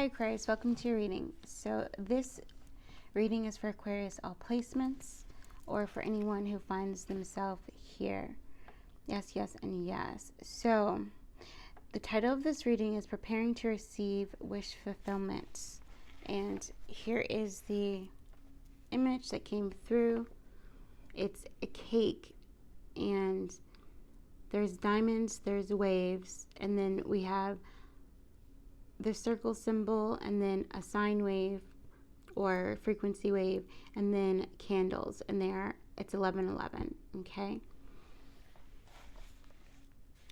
Hi Aquarius, welcome to your reading. So this reading is for Aquarius all placements, or for anyone who finds themselves here. Yes, yes, and yes. So the title of this reading is Preparing to Receive Wish Fulfillment. And here is the image that came through. It's a cake, and there's diamonds, there's waves, and then we have the circle symbol, and then a sine wave or frequency wave, and then candles, and it's 1111. Okay,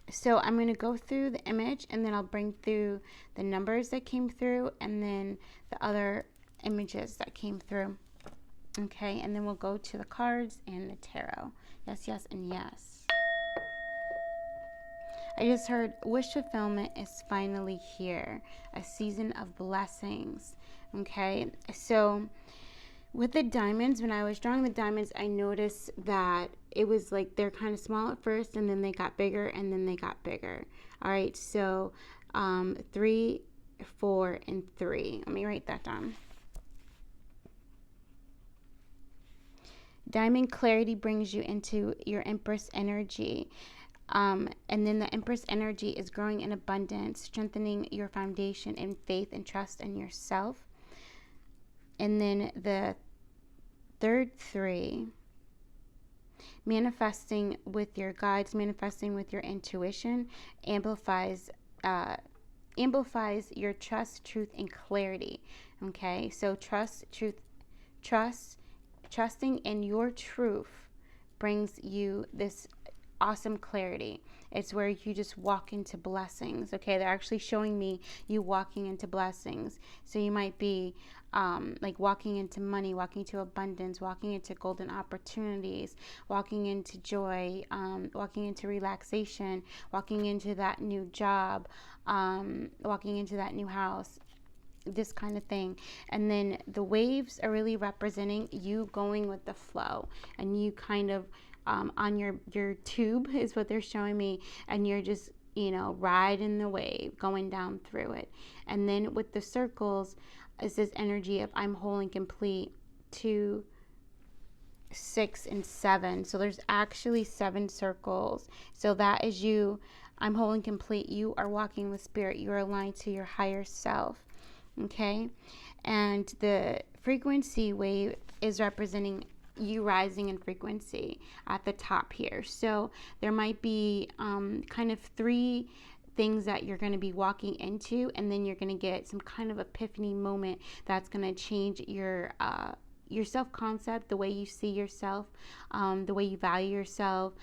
so I'm going to go through the image, and then I'll bring through the numbers that came through, and then the other images that came through. Okay, and then we'll go to the cards and the tarot. Yes, yes, and yes. I just heard wish fulfillment is finally here, a season of blessings. Okay, so with the diamonds, when I was drawing the diamonds, I noticed that it was like they're kind of small at first, and then they got bigger, and then they got bigger. All right, so 3, 4, and 3. Let me write that down. Diamond clarity brings you into your Empress energy. And then the Empress energy is growing in abundance, strengthening your foundation in faith and trust in yourself. And then the third 3, manifesting with your guides, manifesting with your intuition, amplifies your trust, truth, and clarity. Okay, so trusting in your truth brings you this awesome clarity. It's where you just walk into blessings. Okay, they're actually showing me you walking into blessings. So you might be like walking into money, walking to abundance, walking into golden opportunities, walking into joy, walking into relaxation, walking into that new job, walking into that new house, this kind of thing. And then the waves are really representing you going with the flow, and you kind of on your tube is what they're showing me, and you're just riding the wave, going down through it. And then with the circles is this energy of I'm whole and complete. 2, 6, and 7. So there's actually 7 circles. So that is you. I'm whole and complete. You are walking with spirit. You are aligned to your higher self. Okay, and the frequency wave is representing you rising in frequency at the top here. So there might be kind of 3 things that you're going to be walking into, and then you're going to get some kind of epiphany moment that's going to change your self-concept, the way you see yourself, the way you value yourself,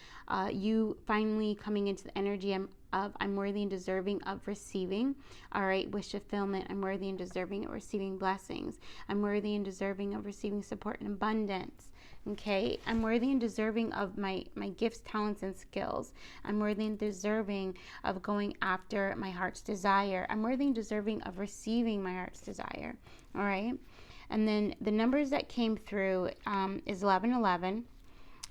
you finally coming into the energy of I'm worthy and deserving of receiving. All right, wish fulfillment. I'm worthy and deserving of receiving blessings. I'm worthy and deserving of receiving support and abundance. Okay, I'm worthy and deserving of my gifts, talents, and skills. I'm worthy and deserving of going after my heart's desire. I'm worthy and deserving of receiving my heart's desire. All right, and then the numbers that came through is 1111.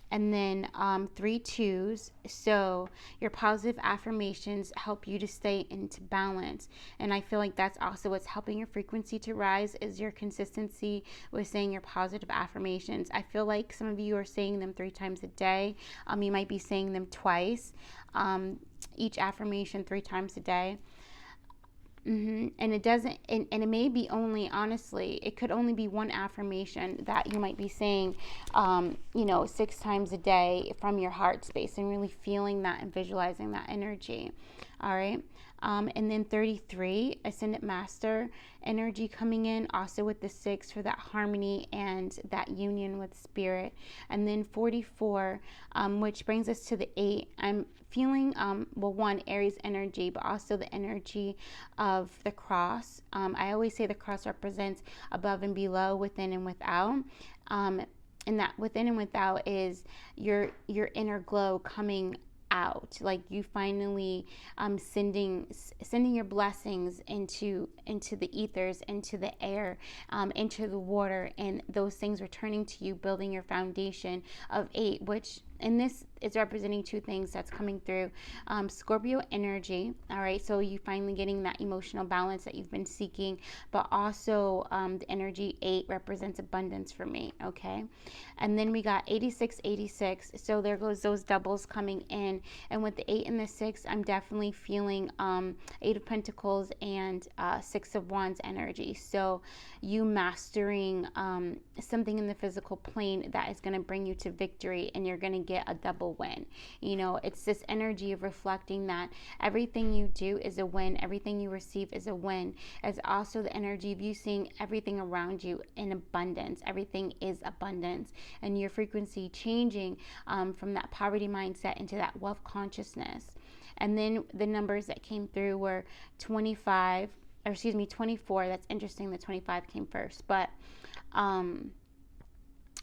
And then 3 2s. So your positive affirmations help you to stay into balance. And I feel like that's also what's helping your frequency to rise, is your consistency with saying your positive affirmations. I feel like some of you are saying them 3 times a day. You might be saying them twice. Each affirmation 3 times a day. And it doesn't, and it may be only, honestly, it could only be 1 affirmation that you might be saying, 6 times a day from your heart space, and really feeling that and visualizing that energy. All right. And then 33, Ascendant Master energy coming in, also with the 6 for that harmony and that union with spirit. And then 44, which brings us to the 8. I'm feeling, 1, Aries energy, but also the energy of the cross. I always say the cross represents above and below, within and without. And that within and without is your inner glow coming out, like you finally sending your blessings into the ethers, into the air, into the water, and those things returning to you, building your foundation of 8, which And this is representing two things that's coming through. Scorpio energy, all right, so you finally getting that emotional balance that you've been seeking, but also the energy 8 represents abundance for me, okay? And then we got 86, 86, so there goes those doubles coming in. And with the 8 and the 6, I'm definitely feeling 8 of Pentacles and 6 of Wands energy. So you mastering something in the physical plane that is going to bring you to victory, and you're going to get a double win. You know, it's this energy of reflecting that everything you do is a win, everything you receive is a win. It's also the energy of you seeing everything around you in abundance. Everything is abundance, and your frequency changing from that poverty mindset into that wealth consciousness. And then the numbers that came through were 24. That's interesting that 25 came first, but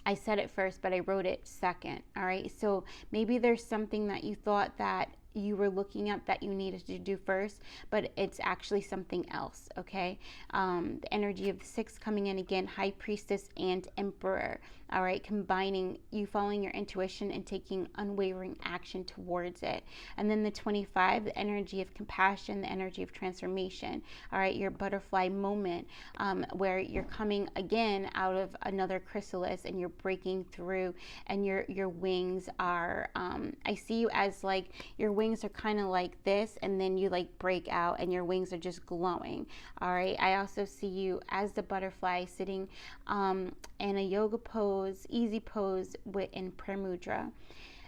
I said it first, but I wrote it second. All right. So maybe there's something that you thought that you were looking at that you needed to do first, but it's actually something else. Okay. The energy of the 6 coming in again, High Priestess and Emperor. All right. Combining you following your intuition and taking unwavering action towards it. And then the 25, the energy of compassion, the energy of transformation. All right. Your butterfly moment, where you're coming again out of another chrysalis and you're breaking through, and your wings are, I see you as like your wings are kind of like this, and then you like break out and your wings are just glowing. All right. I also see you as the butterfly sitting in a yoga pose, easy pose in prayer mudra.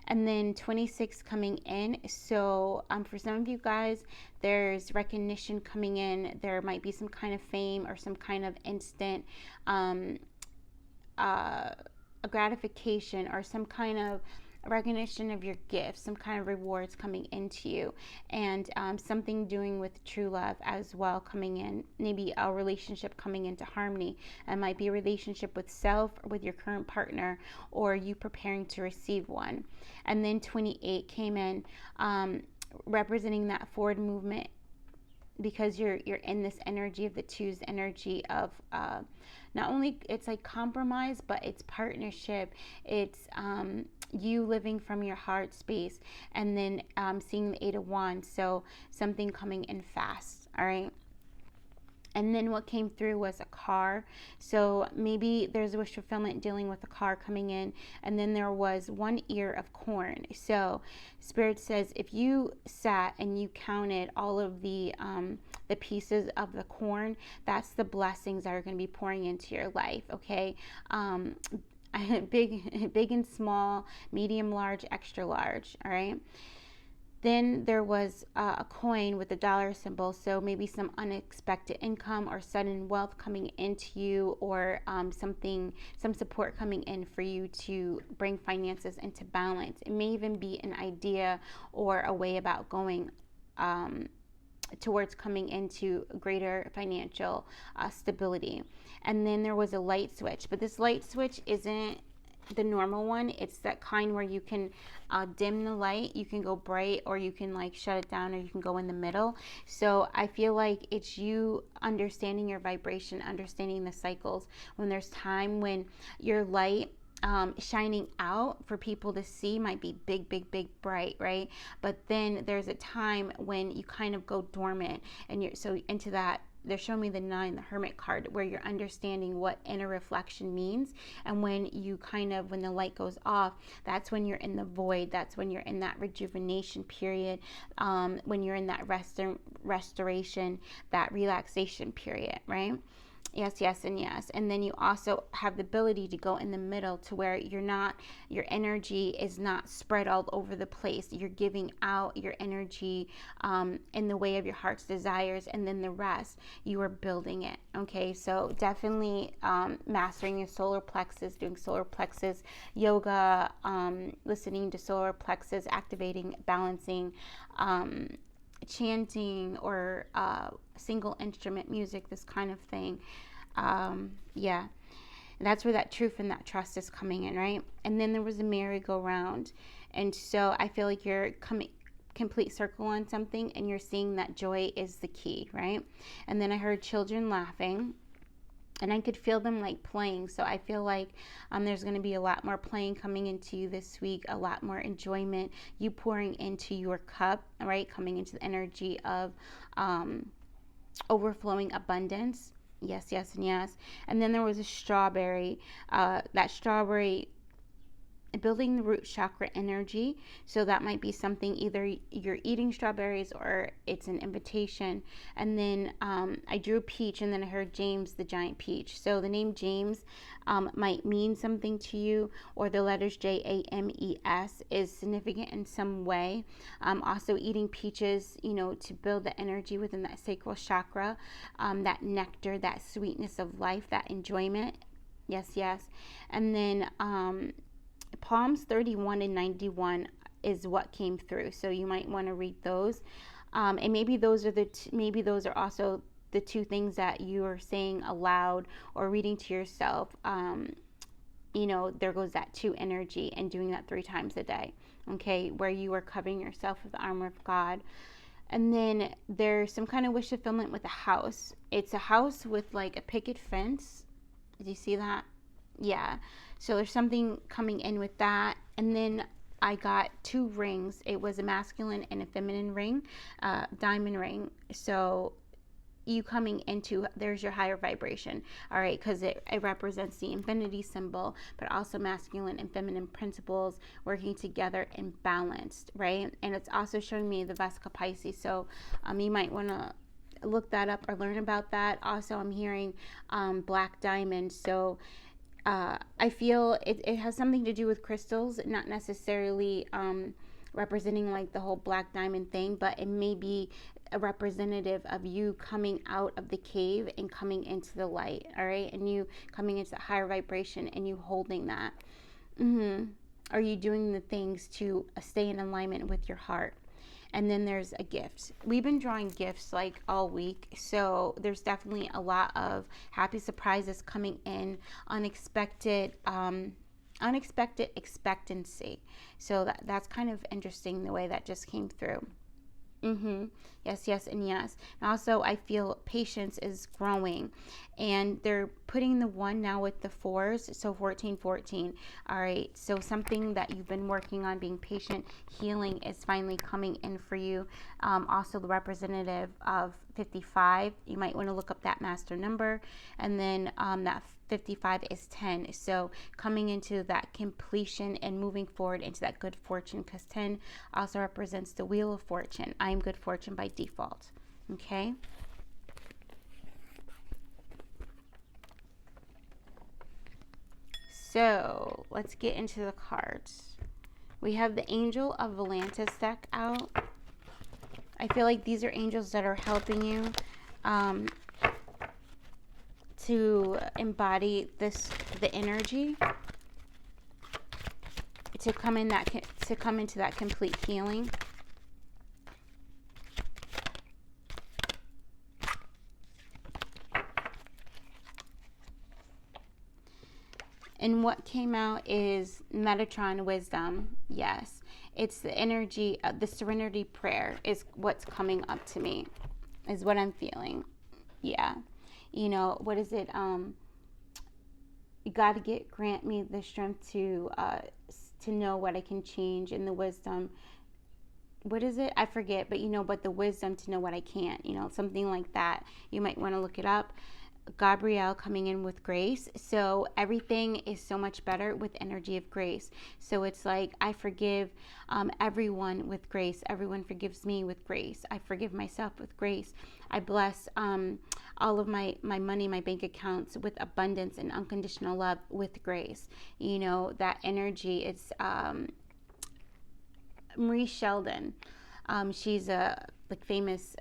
And then 26 coming in. So for some of you guys, there's recognition coming in. There might be some kind of fame or some kind of instant a gratification or some kind of recognition of your gifts, some kind of rewards coming into you, and something doing with true love as well coming in. Maybe a relationship coming into harmony. It might be a relationship with self or with your current partner, or you preparing to receive one. And then 28 came in, representing that forward movement, because you're in this energy of the 2's energy of not only it's like compromise, but it's partnership. It's you living from your heart space, and then seeing the 8 of Wands, so something coming in fast. All right. And then what came through was a car. So maybe there's a wish fulfillment dealing with a car coming in. And then there was 1 ear of corn. So Spirit says if you sat and you counted all of the pieces of the corn, that's the blessings that are going to be pouring into your life. Okay. Big and small, medium, large, extra large. All right. Then there was a coin with a dollar symbol, so maybe some unexpected income or sudden wealth coming into you, or some support coming in for you to bring finances into balance. It may even be an idea or a way about going towards coming into greater financial stability. And then there was a light switch, but this light switch isn't the normal one. It's that kind where you can dim the light, you can go bright, or you can like shut it down, or you can go in the middle. So I feel like it's you understanding your vibration, understanding the cycles, when there's time when your light shining out for people to see might be big, bright, right? But then there's a time when you kind of go dormant, and you're so into that. They're showing me the 9, the Hermit card, where you're understanding what inner reflection means. And when you when the light goes off, that's when you're in the void. That's when you're in that rejuvenation period, when you're in that restoration, that relaxation period, right? Yes, yes, and yes. And then you also have the ability to go in the middle, to where your energy is not spread all over the place. You're giving out your energy in the way of your heart's desires, and then the rest, you are building it. Okay, so definitely mastering your solar plexus, doing solar plexus yoga, listening to solar plexus, activating, balancing, chanting, or single instrument music, this kind of thing. Yeah, and that's where that truth and that trust is coming in, right? And then there was a merry-go-round, and so I feel like you're coming complete circle on something, and you're seeing that joy is the key, right? And then I heard children laughing, and I could feel them like playing. So I feel like there's going to be a lot more playing coming into you this week, a lot more enjoyment, you pouring into your cup, right? Coming into the energy of overflowing abundance. Yes, yes, and yes. And then there was a strawberry. That strawberry building the root chakra energy. So that might be something, either you're eating strawberries or it's an invitation. And then I drew peach, and then I heard James the giant peach. So the name James might mean something to you, or the letters JAMES is significant in some way. Also eating peaches, to build the energy within that sacral chakra, that nectar, that sweetness of life, that enjoyment. Yes, yes. And then Psalms 31 and 91 is what came through, so you might want to read those, and maybe those are also the two things that you are saying aloud or reading to yourself. There goes that 2 energy, and doing that 3 times a day, okay, where you are covering yourself with the armor of God. And then there's some kind of wish fulfillment with a house. It's a house with like a picket fence. Do you see that? Yeah. So there's something coming in with that. And then I got 2 rings. It was a masculine and a feminine ring, diamond ring. So you coming into, there's your higher vibration, all right, because it represents the infinity symbol, but also masculine and feminine principles working together and balanced, right? And it's also showing me the Vesica Pisces. So you might want to look that up or learn about that. Also, I'm hearing black diamond. So I feel it has something to do with crystals, not necessarily representing like the whole black diamond thing, but it may be a representative of you coming out of the cave and coming into the light, all right? And you coming into higher vibration and you holding that. Are you doing the things to stay in alignment with your heart? And then there's a gift. We've been drawing gifts like all week, so there's definitely a lot of happy surprises coming in, unexpected expectancy. So that's kind of interesting, the way that just came through. Yes, yes, and yes. And also, I feel patience is growing, and they're putting the 1 now with the 4s, so 14, 14. All right, so something that you've been working on, being patient, healing, is finally coming in for you. Also, the representative of 55, you might want to look up that master number, and then that 55 is 10. So coming into that completion and moving forward into that good fortune, because 10 also represents the wheel of fortune. I am good fortune by default. Okay. So let's get into the cards. We have the Angel of Volantis deck out. I feel like these are angels that are helping you to embody the energy, to come into that complete healing. And what came out is Metatron wisdom. Yes, it's the energy of the serenity prayer is what's coming up to me, is what I'm feeling. Yeah. What is it? You got to grant me the strength to know what I can change, and the wisdom. What is it? I forget, but the wisdom to know what I can't, something like that. You might want to look it up. Gabrielle coming in with grace. So everything is so much better with energy of grace. So it's like, I forgive everyone with grace. Everyone forgives me with grace. I forgive myself with grace. I bless all of my money, my bank accounts with abundance and unconditional love with grace. That energy is Marie Sheldon. She's a famous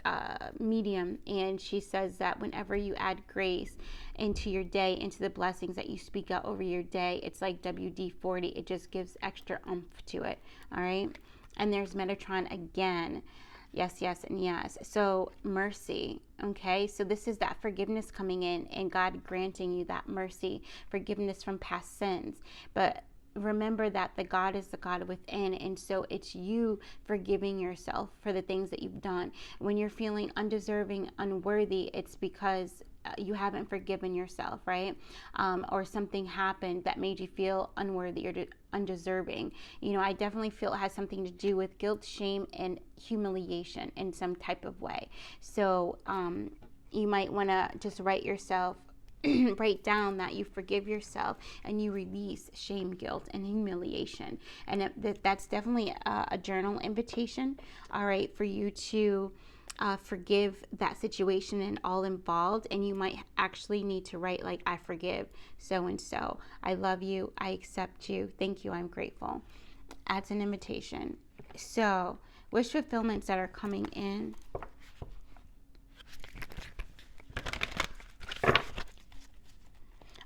medium, and she says that whenever you add grace into your day, into the blessings that you speak out over your day, it's like WD-40. It just gives extra oomph to it. All right. And there's Metatron again. Yes, yes, and yes. So mercy. Okay. So this is that forgiveness coming in, and God granting you that mercy, forgiveness from past sins. But remember that the God is the God within, and so it's you forgiving yourself for the things that you've done. When you're feeling undeserving, unworthy, it's because you haven't forgiven yourself, right? Or something happened that made you feel unworthy or undeserving. You know, I definitely feel it has something to do with guilt, shame, and humiliation in some type of way. So you might want to just write down that you forgive yourself and you release shame, guilt, and humiliation. And that's definitely a journal invitation, all right, for you to forgive that situation and all involved. And you might actually need to write, like, I forgive so and so. I love you. I accept you. Thank you. I'm grateful. That's an invitation. So, wish fulfillments that are coming in.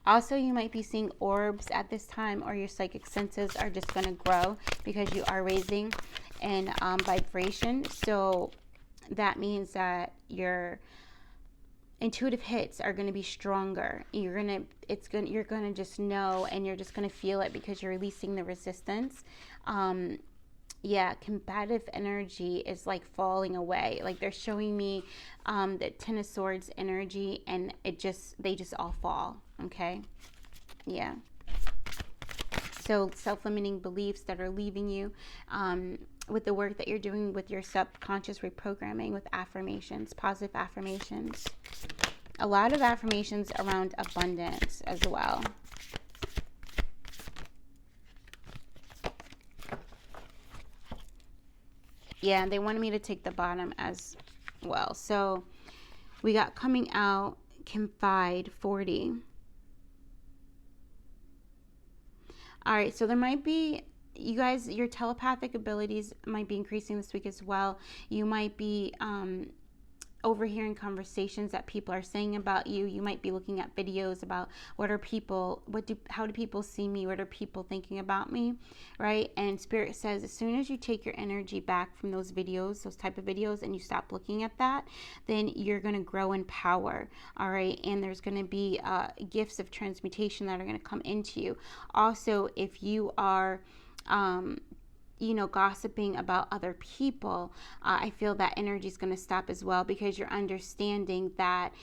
Also, you might be seeing orbs at this time, or your psychic senses are just going to grow because you are raising in vibration. So that means that your intuitive hits are going to be stronger. You're going to just know, and you're just going to feel it because you're releasing the resistance. Yeah, combative energy is like falling away. Like, they're showing me the Ten of Swords energy, and they just all fall. Okay. Yeah. So self-limiting beliefs that are leaving you, with the work that you're doing with your subconscious reprogramming, with affirmations, positive affirmations. A lot of affirmations around abundance as well. Yeah, they wanted me to take the bottom as well. So we got coming out, confide, 40. All right, so there might be, you guys, your telepathic abilities might be increasing this week as well. You might be overhearing conversations that people are saying about you. You might be looking at videos about how do people see me? What are people thinking about me? Right? And Spirit says, as soon as you take your energy back from those videos, those type of videos, and you stop looking at that, then you're going to grow in power. All right. And there's going to be gifts of transmutation that are going to come into you. Also, if you are, gossiping about other people, I feel that energy is going to stop as well, because you're understanding that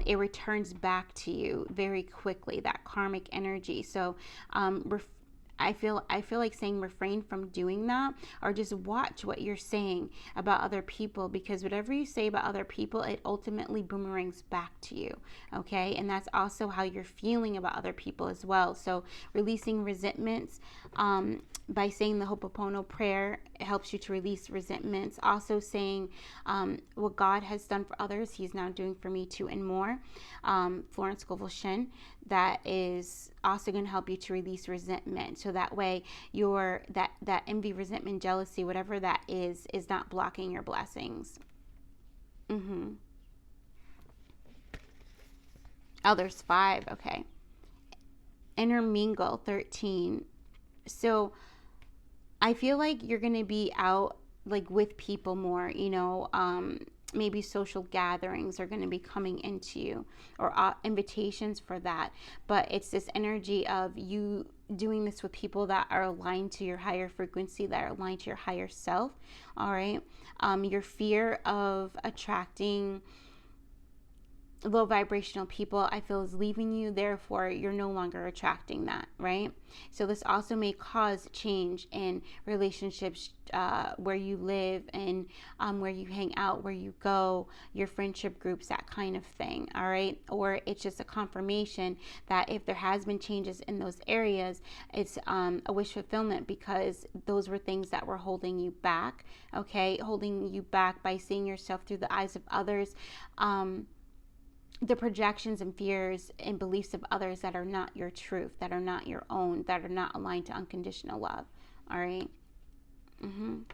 it returns back to you very quickly, that karmic energy. So I feel like saying refrain from doing that, or just watch what you're saying about other people, because whatever you say about other people, it ultimately boomerangs back to you. Okay. And that's also how you're feeling about other people as well. So releasing resentments, by saying the Ho'oponopono prayer, it helps you to release resentments. Also saying what God has done for others, He's now doing for me too, and more. Florence Scovel Shen, that is also going to help you to release resentment. So that way that envy, resentment, jealousy, whatever that is not blocking your blessings. Oh, there's 5. Okay. Intermingle, 13. So I feel like you're going to be out, like, with people more, maybe social gatherings are going to be coming into you, or invitations for that. But it's this energy of you doing this with people that are aligned to your higher frequency, that are aligned to your higher self. All right. Your fear of attracting low vibrational people, I feel, is leaving you. Therefore, you're no longer attracting that, right? So this also may cause change in relationships, where you live, and where you hang out, where you go, your friendship groups, that kind of thing. All right. Or it's just a confirmation that if there has been changes in those areas, it's a wish fulfillment, because those were things that were holding you back. Okay. Holding you back by seeing yourself through the eyes of others. The projections and fears and beliefs of others that are not your truth, that are not your own, that are not aligned to unconditional love. All right. And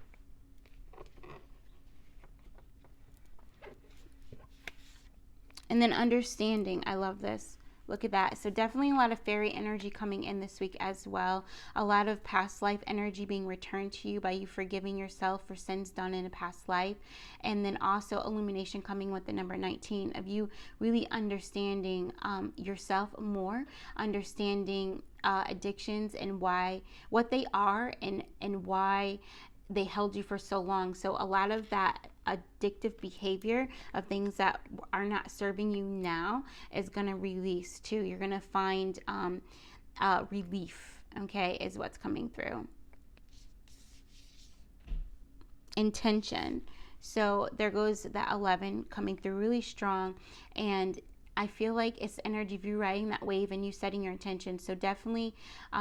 then understanding, I love this, Look at that. So definitely a lot of fairy energy coming in this week as well. A lot of past life energy being returned to you by you forgiving yourself for sins done in a past life. And then also illumination coming with the number 19 of you really understanding yourself more, understanding addictions and what they are, and why they held you for so long. So a lot of that addictive behavior of things that are not serving you now is going to release too. You're going to find relief, okay, is what's coming through. Intention. So there goes that 11 coming through really strong, and I feel like it's energy of you riding that wave and you setting your intention. So definitely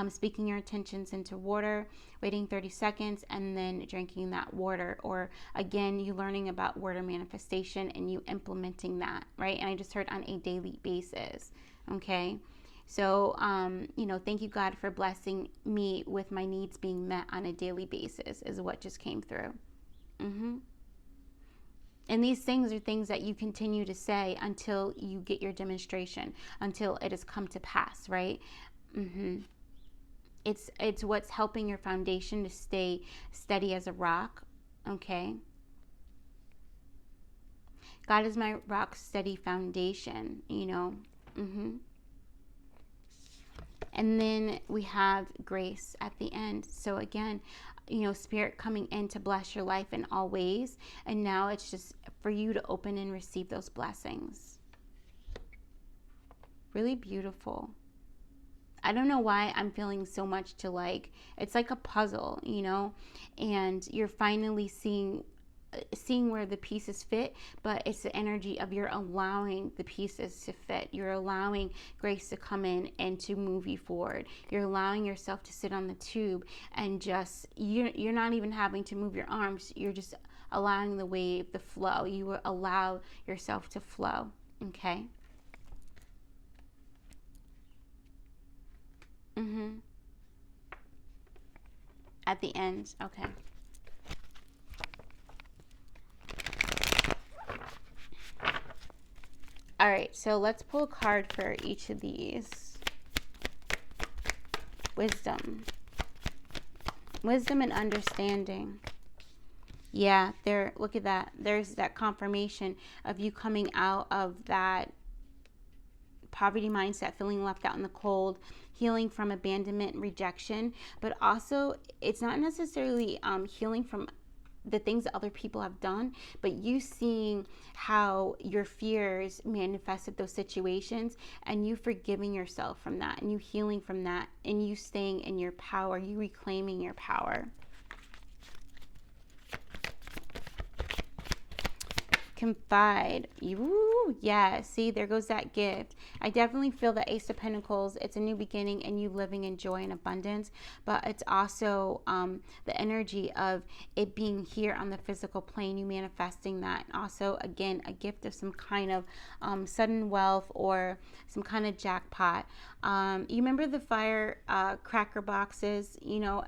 speaking your intentions into water, waiting 30 seconds, and then drinking that water. Or again, you learning about water manifestation and you implementing that, right? And I just heard on a daily basis, okay? So, thank you, God, for blessing me with my needs being met on a daily basis is what just came through. And these things are things that you continue to say until you get your demonstration, until it has come to pass, right? It's what's helping your foundation to stay steady as a rock, okay? God is my rock steady foundation, And then we have grace at the end. So again, Spirit coming in to bless your life in all ways. And now it's just for you to open and receive those blessings. Really beautiful. I don't know why I'm feeling so much to it's like a puzzle, and you're finally seeing where the pieces fit, but it's the energy of you're allowing the pieces to fit. You're allowing grace to come in and to move you forward. You're allowing yourself to sit on the tube and just, you're not even having to move your arms. You're just allowing the wave, the flow. You will allow yourself to flow, okay? At the end, okay. All right, so let's pull a card for each of these. Wisdom. Wisdom and understanding. Yeah, look at that. There's that confirmation of you coming out of that poverty mindset, feeling left out in the cold, healing from abandonment and rejection. But also, it's not necessarily healing from the things that other people have done, but you seeing how your fears manifested those situations, and you forgiving yourself from that, and you healing from that, and you staying in your power, you reclaiming your power. Confide. Ooh, yeah, see, there goes that gift. I definitely feel the Ace of Pentacles. It's a new beginning and you living in joy and abundance, but it's also the energy of it being here on the physical plane, you manifesting that. Also, again, a gift of some kind of sudden wealth or some kind of jackpot. You remember the fire cracker boxes,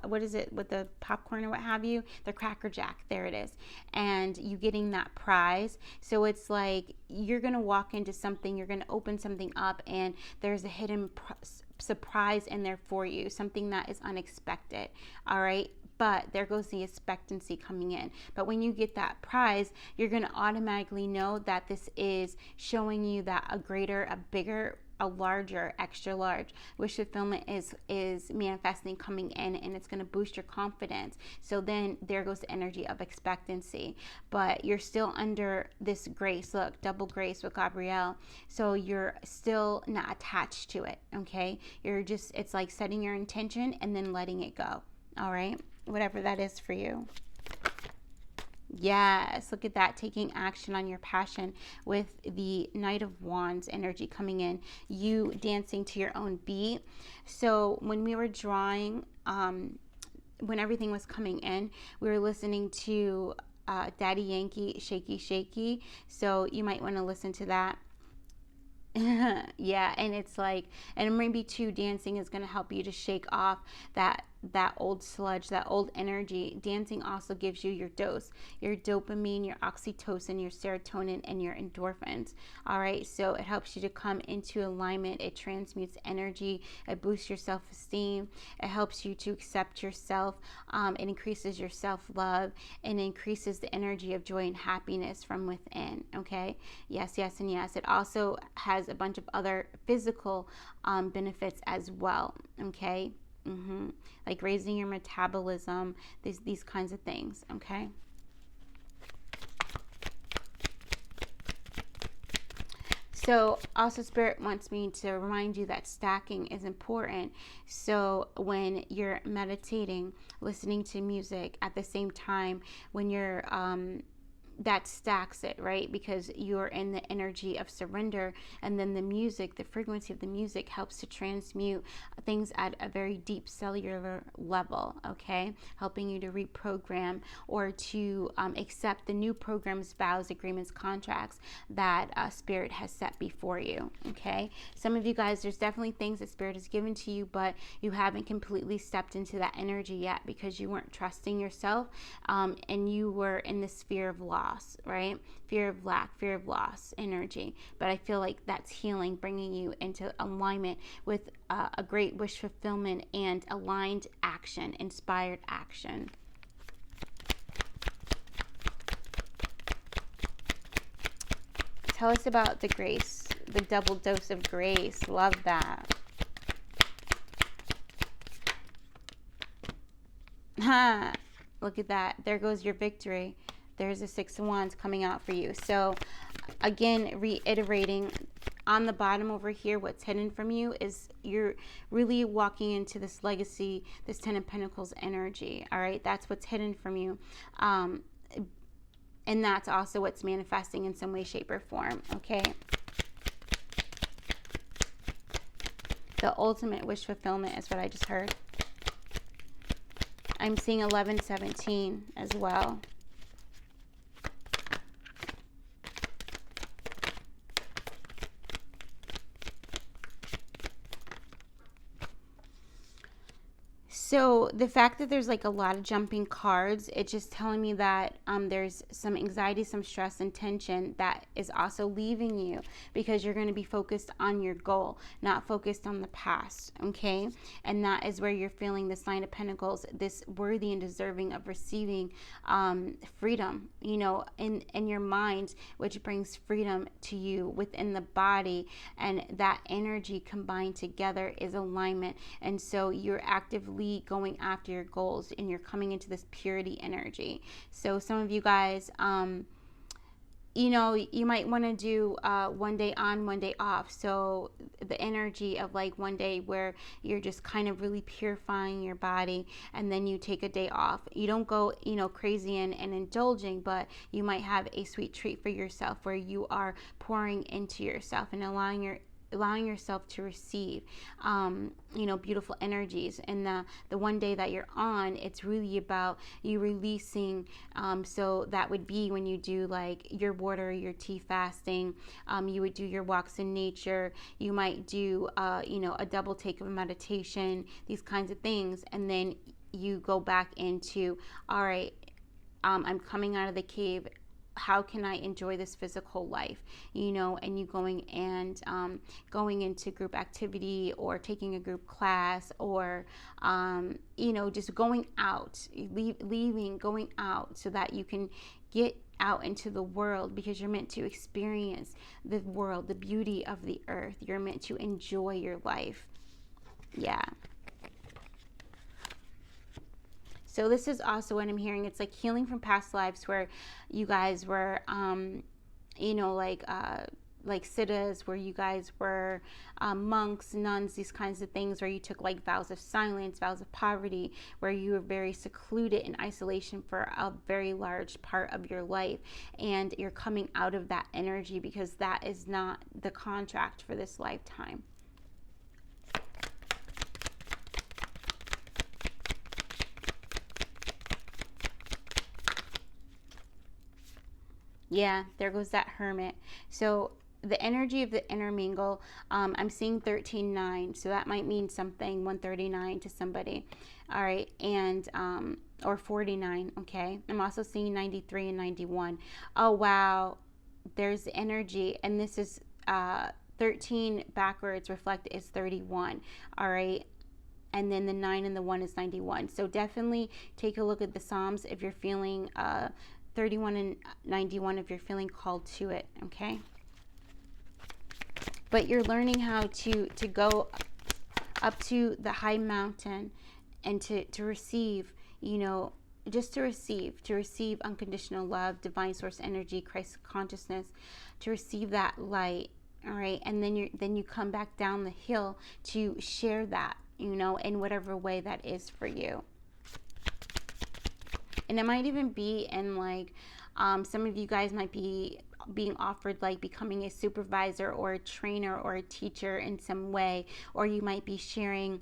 what is it with the popcorn or what have you? The Cracker Jack, there it is. And you getting that prize. So it's like you're going to walk into something, you're going to open something up, and there's a hidden surprise in there for you, something that is unexpected. All right. But there goes the expectancy coming in. But when you get that prize, you're going to automatically know that this is showing you that a greater, a bigger, a larger, extra large wish fulfillment is manifesting, coming in, and it's going to boost your confidence. So then there goes the energy of expectancy, but you're still under this grace. Look, double grace with Gabrielle. So you're still not attached to it. Okay. It's like setting your intention and then letting it go. All right. Whatever that is for you. Yes, look at that, taking action on your passion with the Knight of Wands energy coming in, you dancing to your own beat. So when we were drawing, when everything was coming in, we were listening to Daddy Yankee, Shaky Shaky. So you might want to listen to that. Yeah, and it's like, and maybe too, dancing is going to help you to shake off that that old sludge, that old energy. Dancing also gives you your dose, your dopamine, your oxytocin, your serotonin, and your endorphins. All right, so it helps you to come into alignment. It transmutes energy. It boosts your self-esteem. It helps you to accept yourself. It increases your self-love, and increases the energy of joy and happiness from within. Okay, yes, yes, and yes. It also has a bunch of other physical benefits as well. Okay. Like raising your metabolism, these kinds of things. Okay. So also Spirit wants me to remind you that stacking is important. So when you're meditating, listening to music at the same time, when you're that stacks it, right? Because you're in the energy of surrender, and then the music, the frequency of the music helps to transmute things at a very deep cellular level. Okay, helping you to reprogram or to accept the new programs, vows, agreements, contracts that Spirit has set before you. Okay, some of you guys, there's definitely things that Spirit has given to you, but you haven't completely stepped into that energy yet because you weren't trusting yourself, and you were in this fear of loss, right? Fear of lack, fear of loss energy. But I feel like that's healing, bringing you into alignment with a great wish fulfillment and aligned action, inspired action. Tell us about the grace, the double dose of grace. Love that. Ha! Look at that. There goes your victory. There's a Six of Wands coming out for you. So again, reiterating, on the bottom over here, what's hidden from you is you're really walking into this legacy, this Ten of Pentacles energy. All right, that's what's hidden from you. And that's also what's manifesting in some way, shape, or form. Okay. The ultimate wish fulfillment is what I just heard. I'm seeing 1117 as well. So the fact that there's like a lot of jumping cards, it's just telling me that there's some anxiety, some stress and tension that is also leaving you because you're going to be focused on your goal, not focused on the past. Okay. And that is where you're feeling this Nine of Pentacles, this worthy and deserving of receiving freedom, you know, in your mind, which brings freedom to you within the body. And that energy combined together is alignment. And so you're actively going after your goals and you're coming into this purity energy. So some of you guys, you know, you might want to do one day on, one day off. So the energy of like one day where you're just kind of really purifying your body, and then you take a day off. You don't go, you know, crazy and indulging, but you might have a sweet treat for yourself where you are pouring into yourself and allowing yourself to receive, you know, beautiful energies. And the one day that you're on, it's really about you releasing. So that would be when you do like your water, your tea fasting. You would do your walks in nature. You might do, you know, a double take of meditation, these kinds of things. And then you go back into, all right, I'm coming out of the cave. How can I enjoy this physical life, you know, and you going and going into group activity or taking a group class or, you know, just going out, going out so that you can get out into the world, because you're meant to experience the world, the beauty of the earth. You're meant to enjoy your life. Yeah. So this is also what I'm hearing. It's like healing from past lives where you guys were, you know, like siddhas, where you guys were monks, nuns, these kinds of things, where you took like vows of silence, vows of poverty, where you were very secluded in isolation for a very large part of your life. And you're coming out of that energy because that is not the contract for this lifetime. Yeah, there goes that Hermit. So the energy of the intermingle, I'm seeing 13-9, so that might mean something, 139 to somebody. All right, and or 49. Okay, I'm also seeing 93 and 91. Oh wow, there's energy, and this is 13 backwards reflect is 31. All right, and then the 9 and the 1 is 91. So definitely take a look at the Psalms if you're feeling 31 and 91, if you're feeling called to it. Okay, but you're learning how to go up to the high mountain and to receive, you know, just to receive unconditional love, divine source energy, Christ consciousness, to receive that light. All right, and then you come back down the hill to share that, you know, in whatever way that is for you. And it might even be in like, some of you guys might be being offered like becoming a supervisor or a trainer or a teacher in some way, or you might be sharing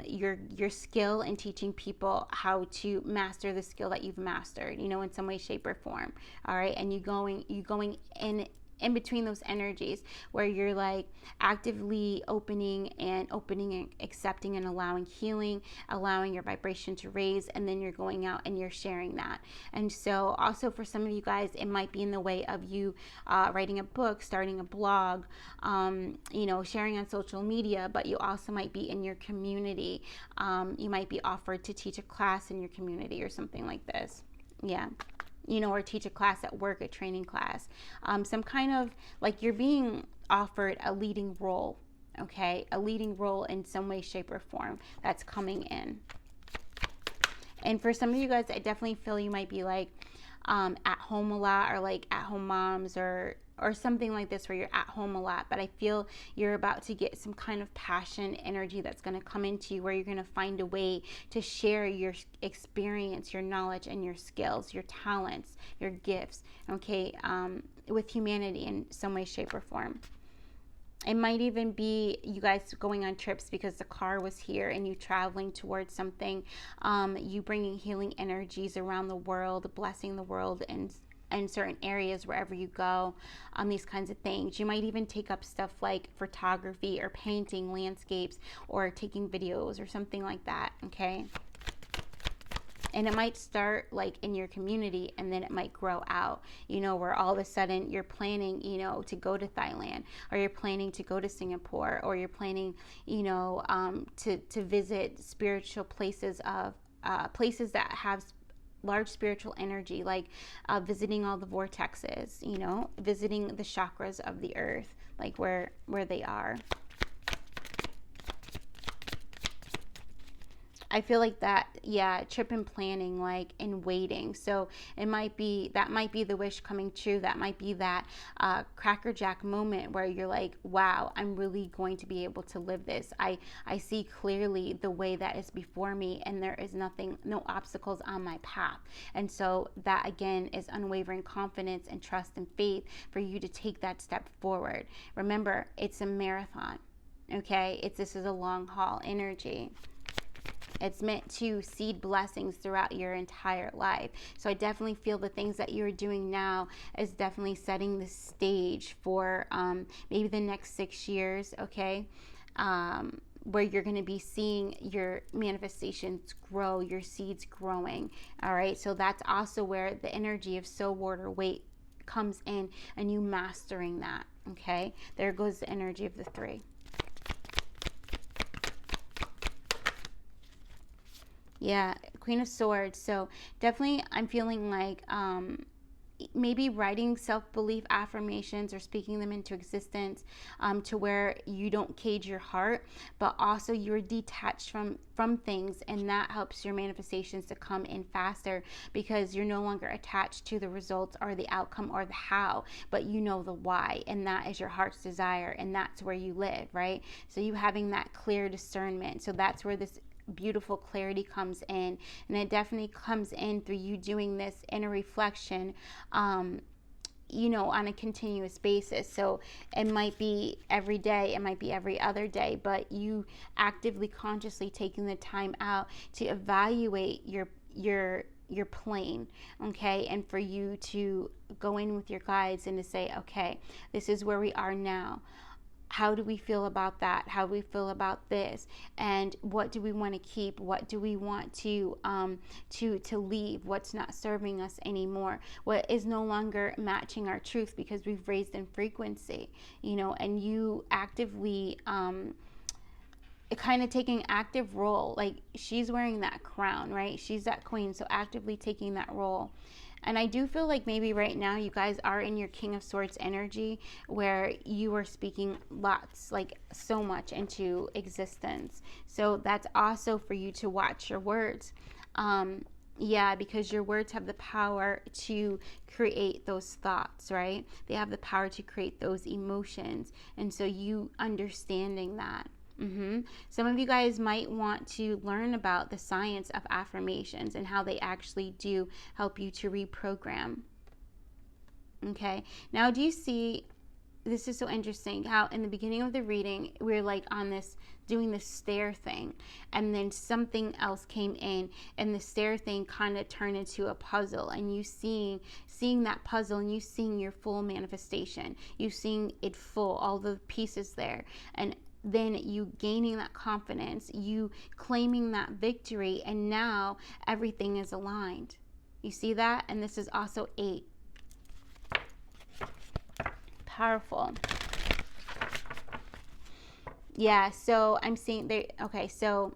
your skill and teaching people how to master the skill that you've mastered, you know, in some way, shape, or form. All right, and you going in between those energies where you're like actively opening and accepting and allowing healing, allowing your vibration to raise, and then you're going out and you're sharing that. And so also for some of you guys, it might be in the way of you writing a book, starting a blog, you know, sharing on social media, but you also might be in your community. You might be offered to teach a class in your community or something like this. Yeah. You know, or teach a class at work, a training class, some kind of like you're being offered a leading role. Okay, a leading role in some way, shape, or form that's coming in. And for some of you guys, I definitely feel you might be like at home a lot, or like at home moms, or something like this where you're at home a lot, but I feel you're about to get some kind of passion energy that's going to come into you, where you're going to find a way to share your experience, your knowledge, and your skills, your talents, your gifts, okay, with humanity in some way, shape, or form. It might even be you guys going on trips because the car was here, and you traveling towards something, you bringing healing energies around the world, blessing the world and certain areas wherever you go, these kinds of things. You might even take up stuff like photography or painting landscapes or taking videos or something like that, okay? And it might start like in your community, and then it might grow out, you know, where all of a sudden you're planning, you know, to go to Thailand, or you're planning to go to Singapore, or you're planning, you know, to visit spiritual places of places that have large spiritual energy, like visiting all the vortexes, you know, visiting the chakras of the earth, like where they are. I feel like that, yeah, trip and planning, like, and waiting. So it might be, that might be the wish coming true. That might be that crackerjack moment where you're like, wow, I'm really going to be able to live this. I see clearly the way that is before me, and there is nothing, no obstacles on my path. And so that, again, is unwavering confidence and trust and faith for you to take that step forward. Remember, it's a marathon, okay? This is a long haul energy. It's meant to seed blessings throughout your entire life. So I definitely feel the things that you're doing now is definitely setting the stage for maybe the next 6 years, okay? Where you're going to be seeing your manifestations grow, your seeds growing, all right? So that's also where the energy of sow, water, wait comes in, and you mastering that, okay? There goes the energy of the 3. Yeah, Queen of Swords. So definitely I'm feeling like maybe writing self-belief affirmations or speaking them into existence, to where you don't cage your heart, but also you're detached from things, and that helps your manifestations to come in faster, because you're no longer attached to the results or the outcome or the how, but you know the why, and that is your heart's desire, and that's where you live, right? So you having that clear discernment. So that's where this beautiful clarity comes in, and it definitely comes in through you doing this inner reflection, you know, on a continuous basis. So it might be every day, it might be every other day, but you actively, consciously taking the time out to evaluate your your plane, okay? And for you to go in with your guides and to say, okay, this is where we are now. How do we feel about that? How do we feel about this? And what do we want to keep? What do we want to leave? What's not serving us anymore? What is no longer matching our truth because we've raised in frequency, you know? And you actively kind of taking active role. Like, she's wearing that crown, right? She's that queen, so actively taking that role. And I do feel like maybe right now you guys are in your King of Swords energy, where you are speaking lots, like so much into existence. So that's also for you to watch your words. Yeah, because your words have the power to create those thoughts, right? They have the power to create those emotions. And so you understanding that. Some of you guys might want to learn about the science of affirmations and how they actually do help you to reprogram. Okay, now do you see, this is so interesting how in the beginning of the reading we're like on this, doing this stare thing, and then something else came in and the stare thing kind of turned into a puzzle, and you seeing that puzzle, and you seeing your full manifestation, you seeing it full, all the pieces there, and then you gaining that confidence, you claiming that victory, and now everything is aligned. You see that? And this is also 8. Powerful. Yeah, so I'm seeing there. Okay, so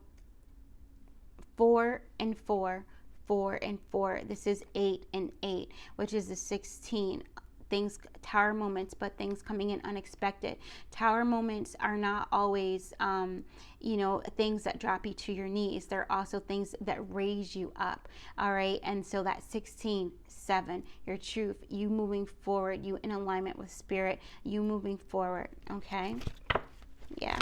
4 and 4, 4 and 4. This is 8 and 8, which is the 16. Things, tower moments, but things coming in unexpected. Tower moments are not always, things that drop you to your knees. They're also things that raise you up. All right. And so that 16, 7, your truth, you moving forward, you in alignment with spirit, you moving forward. Okay. Yeah.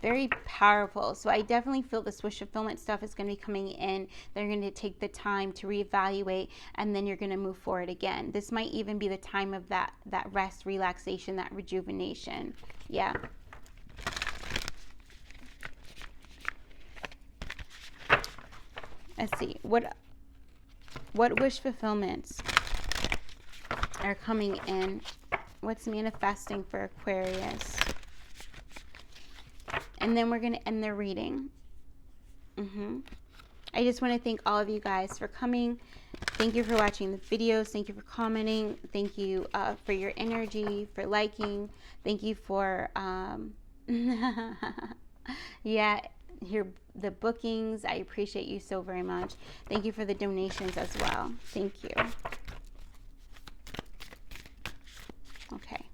Very powerful. So I definitely feel this wish fulfillment stuff is going to be coming in. They're going to take the time to reevaluate, and then you're going to move forward again. This might even be the time of that rest, relaxation, that rejuvenation. Yeah. Let's see. What wish fulfillments are coming in? What's manifesting for Aquarius? And then we're going to end the reading. I just want to thank all of you guys for coming. Thank you for watching the videos. Thank you for commenting. Thank you for your energy, for liking. Thank you for, the bookings. I appreciate you so very much. Thank you for the donations as well. Thank you. Okay.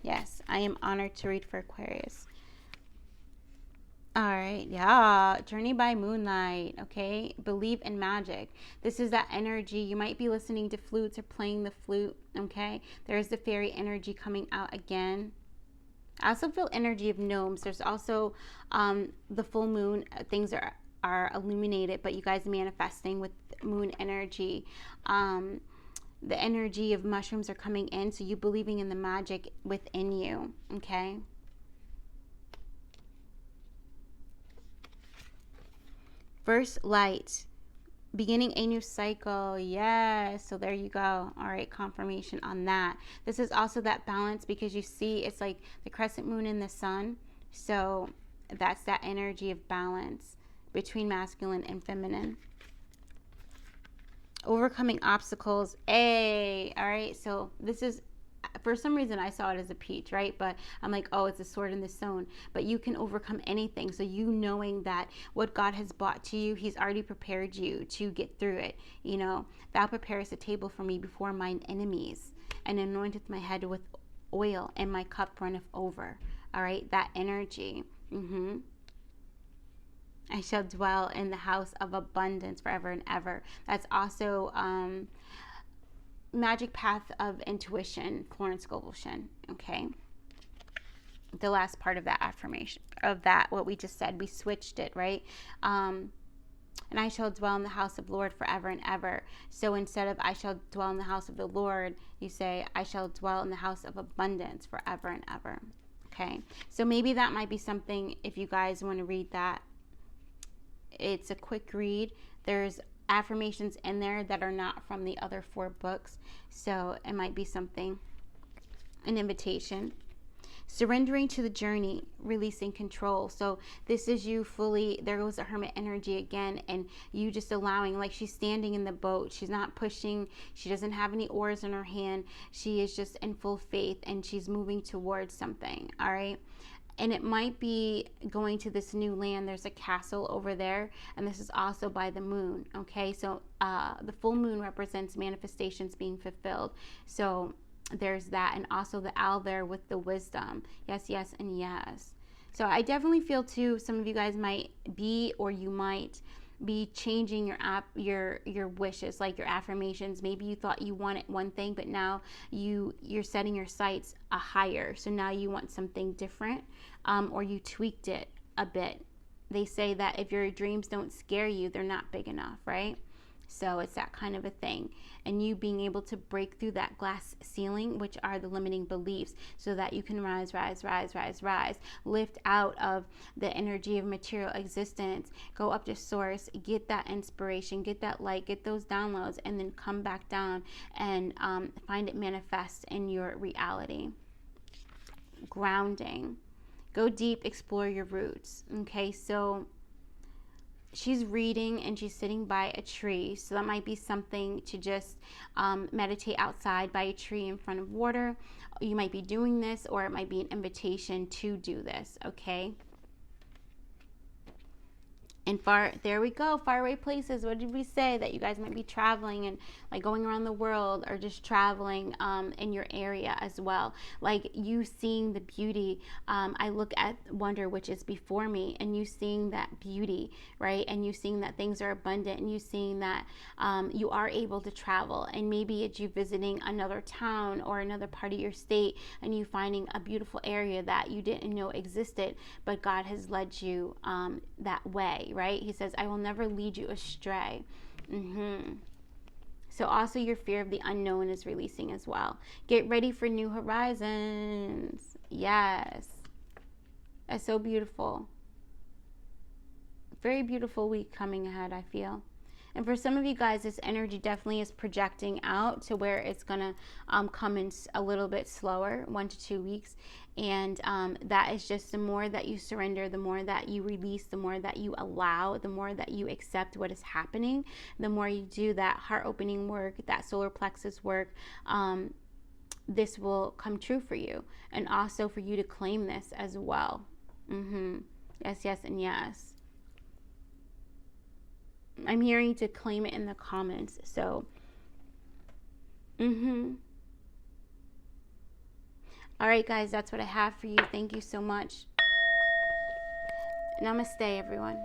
Yes, I am honored to read for Aquarius. All right, yeah, journey by moonlight, okay? Believe in magic. This is that energy. You might be listening to flutes or playing the flute, okay? There's the fairy energy coming out again. I also feel energy of gnomes. There's also the full moon. Things are illuminated, but you guys manifesting with moon energy. The energy of mushrooms are coming in, so you believing in the magic within you, okay? First light, beginning a new cycle. Yes, so there you go. All right, confirmation on that. This is also that balance, because you see it's like the crescent moon and the sun, so that's that energy of balance between masculine and feminine. Overcoming obstacles. All right, so this is, for some reason I saw it as a peach, right? But I'm like, oh, it's a sword in the stone. But you can overcome anything. So you knowing that what God has brought to you, he's already prepared you to get through it. You know, thou preparest a table for me before mine enemies, and anointeth my head with oil, and my cup runneth over. All right, that energy. I shall dwell in the house of abundance forever and ever. That's also Magic Path of Intuition, Florence Scovel Shinn. Okay. The last part of that affirmation, of that, what we just said, we switched it, right? And I shall dwell in the house of Lord forever and ever. So instead of I shall dwell in the house of the Lord, you say I shall dwell in the house of abundance forever and ever. Okay, so maybe that might be something if you guys want to read that. It's a quick read. There's affirmations in there that are not from the other 4 books, so it might be something, an invitation. Surrendering to the journey, releasing control. So this is you fully, there goes the hermit energy again, and you just allowing, like she's standing in the boat. She's not pushing. She doesn't have any oars in her hand. She is just in full faith, and she's moving towards something. All right. And it might be going to this new land. There's a castle over there, and this is also by the moon. Okay. So the full moon represents manifestations being fulfilled. So there's that, and also the owl there with the wisdom. Yes, yes, and yes. So I definitely feel too, some of you guys might be, or you might be changing your wishes, like your affirmations. Maybe you thought you wanted one thing, but now you're setting your sights higher. So now you want something different, or you tweaked it a bit. They say that if your dreams don't scare you, they're not big enough, right? So it's that kind of a thing. And you being able to break through that glass ceiling, which are the limiting beliefs, so that you can rise, lift out of the energy of material existence, go up to source, get that inspiration, get that light, get those downloads, and then come back down and find it manifest in your reality. Grounding. Go deep, explore your roots. Okay, so she's reading and she's sitting by a tree. So that might be something to just meditate outside by a tree in front of water. You might be doing this, or it might be an invitation to do this. Okay. And there we go, faraway places. What did we say? That you guys might be traveling and like going around the world, or just traveling in your area as well. Like you seeing the beauty. I look at wonder, which is before me, and you seeing that beauty, right? And you seeing that things are abundant, and you seeing that you are able to travel. And maybe it's you visiting another town or another part of your state, and you finding a beautiful area that you didn't know existed, but God has led you that way. Right? He says, I will never lead you astray. So also your fear of the unknown is releasing as well. Get ready for new horizons. Yes. That's so beautiful. Very beautiful week coming ahead, I feel. And for some of you guys, this energy definitely is projecting out to where it's going to come in a little bit slower, 1 to 2 weeks. And that is just the more that you surrender, the more that you release, the more that you allow, the more that you accept what is happening, the more you do that heart opening work, that solar plexus work, this will come true for you. And also for you to claim this as well. Yes, yes, and yes. I'm hearing to claim it in the comments. So, all right, guys, that's what I have for you. Thank you so much. Namaste, everyone.